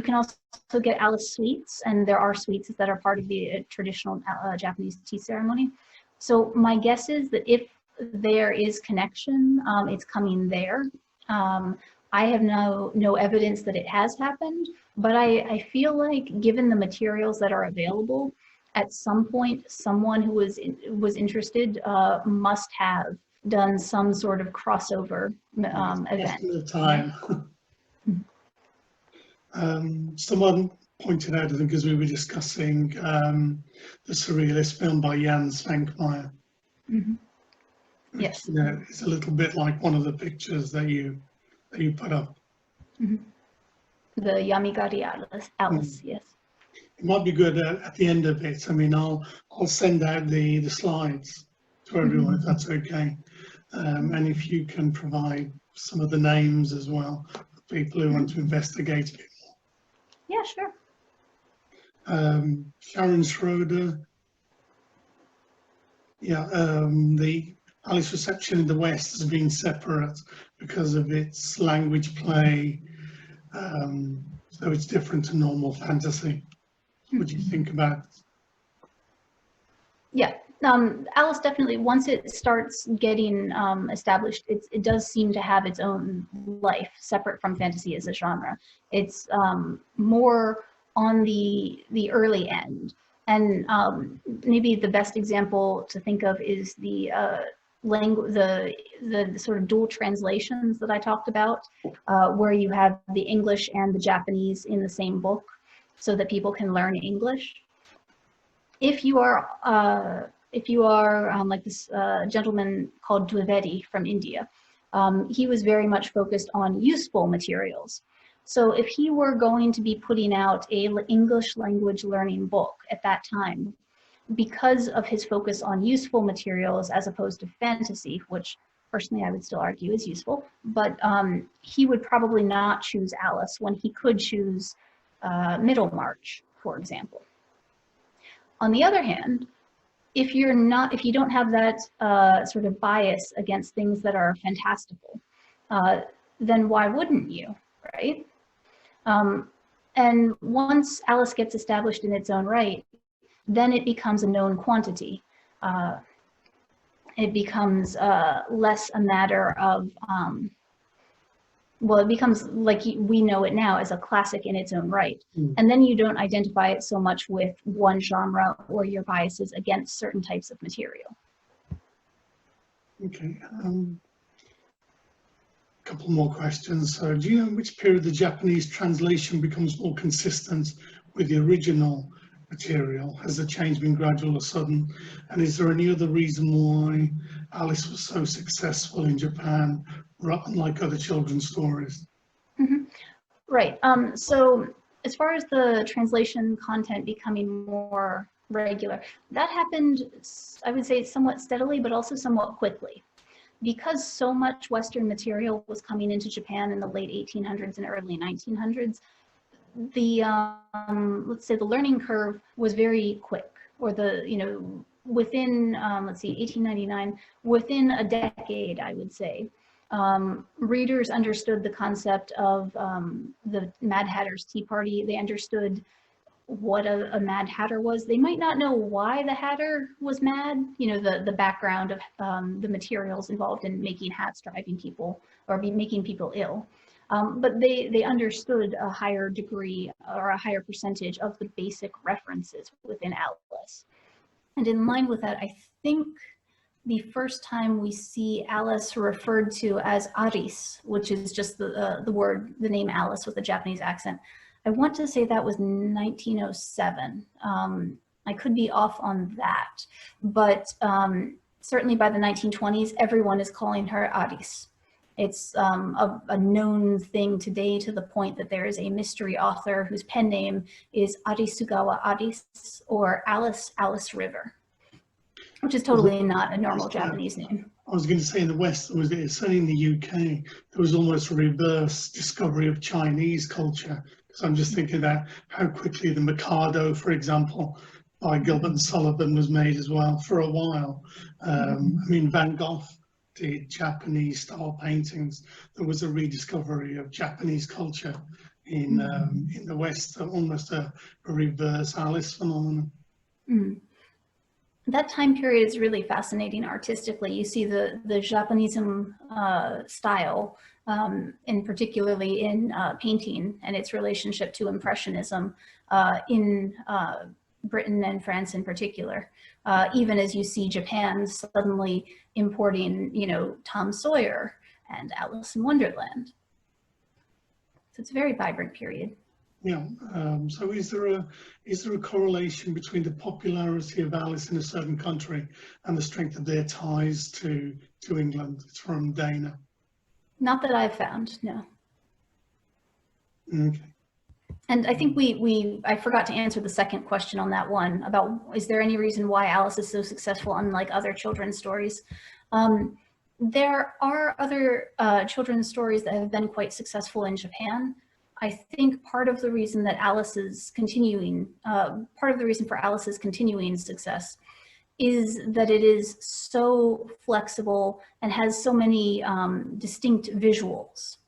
can also get Alice sweets, and there are sweets that are part of the traditional Japanese tea ceremony. So my guess is that if there is connection, it's coming there. I have no evidence that it has happened, but I feel like given the materials that are available, at some point, someone who was interested must have done some sort of crossover event. The time. Someone pointed out, I think, as we were discussing the surrealist film by Jan Svankmajer. Mm-hmm. Which, yes, you know, it's a little bit like one of the pictures that you put up. Mm-hmm. The Yamigari Alice, yes. It might be good at the end of it. I mean, I'll send out the slides to everyone, if that's okay. And if you can provide some of the names as well, for people who want to investigate a bit more. Yeah, sure. Sharon Schroeder. Yeah, the Alice reception in the West has been separate because of its language play. So it's different to normal fantasy. What do you think about it? Yeah, Alice definitely, once it starts getting established, it does seem to have its own life, separate from fantasy as a genre. It's more on the early end. And maybe the best example to think of is the sort of dual translations that I talked about, where you have the English and the Japanese in the same book so that people can learn English. If you are like this gentleman called Dwivedi from India, he was very much focused on useful materials. So if he were going to be putting out a English language learning book at that time, because of his focus on useful materials as opposed to fantasy, which personally I would still argue is useful, but he would probably not choose Alice when he could choose Middlemarch, for example. On the other hand, if you don't have that sort of bias against things that are fantastical, then why wouldn't you, right? And once Alice gets established in its own right, then it becomes a known quantity. It becomes less a matter of, well, it becomes like we know it now as a classic in its own right. And then you don't identify it so much with one genre or your biases against certain types of material. Okay. Couple more questions. So do you know which period the Japanese translation becomes more consistent with the original material? Has the change been gradual or sudden? And is there any other reason why Alice was so successful in Japan, unlike other children's stories? Mm-hmm. Right. So as far as the translation content becoming more regular, that happened, I would say, somewhat steadily, but also somewhat quickly. Because so much Western material was coming into Japan in the late 1800s and early 1900s, the let's say the learning curve was very quick, or within let's see, 1899, within a decade, I would say, readers understood the concept of the Mad Hatter's Tea Party. They understood what a Mad Hatter was. They might not know why the Hatter was mad, the background of the materials involved in making hats, driving people, or making people ill. But they understood a higher degree or a higher percentage of the basic references within Alice. And in line with that, I think the first time we see Alice referred to as Aris, which is just the name Alice with a Japanese accent, I want to say that was 1907. I could be off on that, but certainly by the 1920s, everyone is calling her Aris. It's a known thing today, to the point that there is a mystery author whose pen name is Arisugawa Aris, or Alice River, which is totally not a normal Japanese name. I was going to say in the West, certainly in the UK, there was almost a reverse discovery of Chinese culture. So I'm just thinking about how quickly the Mikado, for example, by Gilbert and Sullivan was made as well for a while. I mean, Van Gogh did Japanese style paintings. There was a rediscovery of Japanese culture in the West, almost a reverse Alice phenomenon. That time period is really fascinating artistically. You see the Japanism style, and particularly in painting and its relationship to Impressionism in Britain and France in particular. Even as you see Japan suddenly importing, you know, Tom Sawyer and Alice in Wonderland. So it's a very vibrant period. Yeah. So is there a correlation between the popularity of Alice in a certain country and the strength of their ties to England? It's from Dana. Not that I've found, no. Okay. And I think I forgot to answer the second question on that one about, is there any reason why Alice is so successful unlike other children's stories? There are other children's stories that have been quite successful in Japan. I think part of the reason that part of the reason for Alice's continuing success is that it is so flexible and has so many distinct visuals.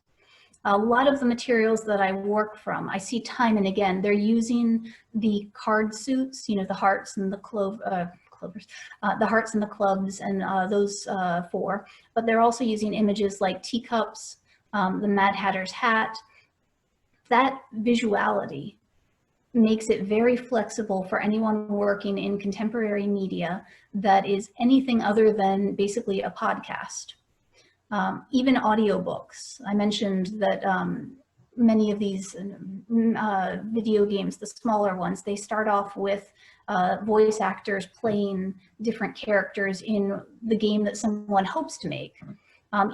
A lot of the materials that I work from, I see time and again, they're using the card suits, you know, the hearts and the clovers, the hearts and the clubs and those four, but they're also using images like teacups, the Mad Hatter's hat. That visuality makes it very flexible for anyone working in contemporary media that is anything other than basically a podcast. Even audiobooks. I mentioned that many of these video games, the smaller ones, they start off with voice actors playing different characters in the game that someone hopes to make.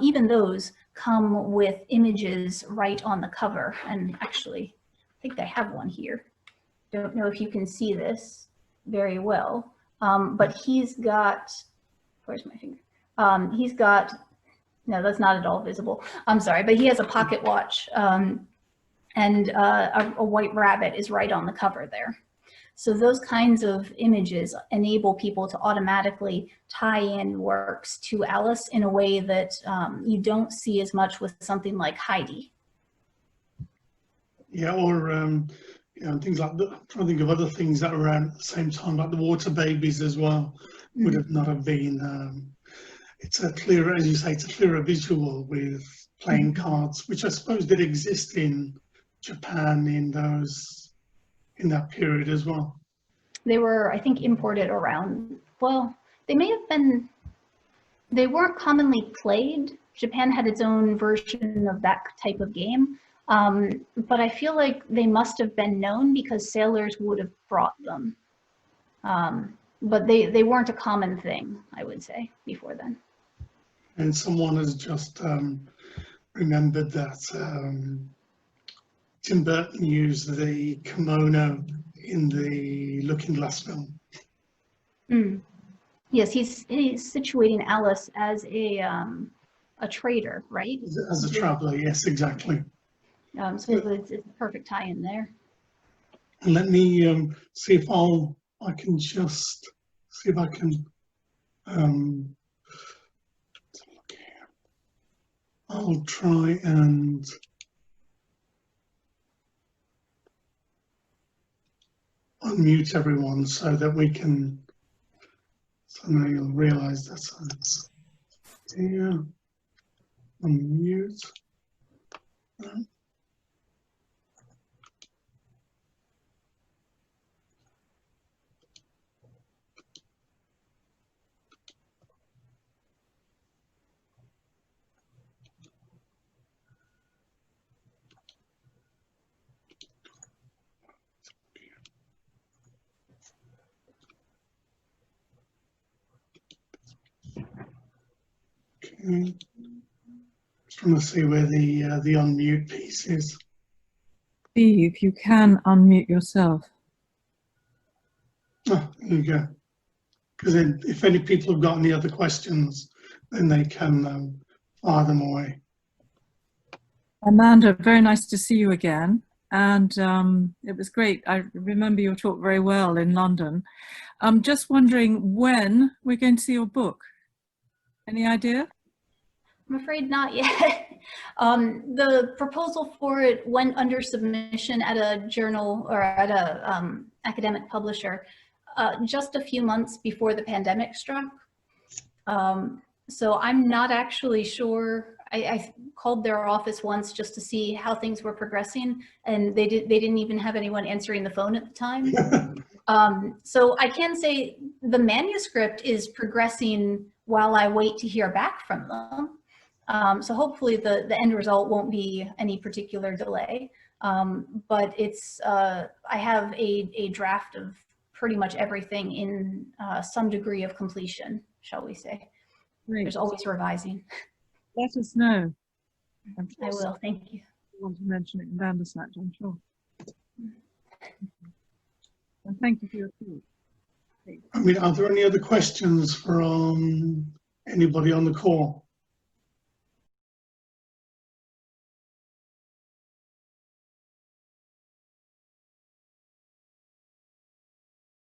Even those come with images right on the cover. And actually, I think I have one here. Don't know if you can see this very well, but he's got, where's my finger? He's got, no, that's not at all visible. I'm sorry, but he has a pocket watch and a white rabbit is right on the cover there. So those kinds of images enable people to automatically tie in works to Alice in a way that you don't see as much with something like Heidi. Yeah, or you know, things like I'm trying to think of other things that were around at the same time, like the Water Babies as well, would have not have been. It's a clearer, as you say, it's a clearer visual with playing cards, which I suppose did exist in Japan in that period as well. They were, I think, imported around, well, they may have been, they weren't commonly played. Japan had its own version of that type of game, but I feel like they must have been known because sailors would have brought them. But they weren't a common thing, I would say, before then. And someone has just remembered that Tim Burton used the kimono in the Looking Glass film. Yes, he's situating Alice as a trader, right? As a traveler, yes, exactly. So it's a perfect tie-in there. And let me see if I can just see if I can. I'll try and unmute everyone so that we can. So now you'll realise that's here. Unmute. Okay. Just trying to see where the unmute piece is. Steve, you can unmute yourself. Oh, there you go. Because then, if any people have got any other questions, then they can fire them away. Amanda, very nice to see you again. and it was great. I remember your talk very well in London. I'm just wondering when we're going to see your book. Any idea? I'm afraid not yet. The proposal for it went under submission at a journal or at a academic publisher just a few months before the pandemic struck. So I'm not actually sure. I called their office once just to see how things were progressing, and they didn't even have anyone answering the phone at the time. So I can say the manuscript is progressing while I wait to hear back from them. So hopefully the end result won't be any particular delay. But it's I have a draft of pretty much everything in some degree of completion, shall we say. Great. There's always revising. Let us know. I'm sure I will, thank you. you want to mention it in Bandersnatch, I'm sure. And thank you for your talk. I mean, are there any other questions from anybody on the call?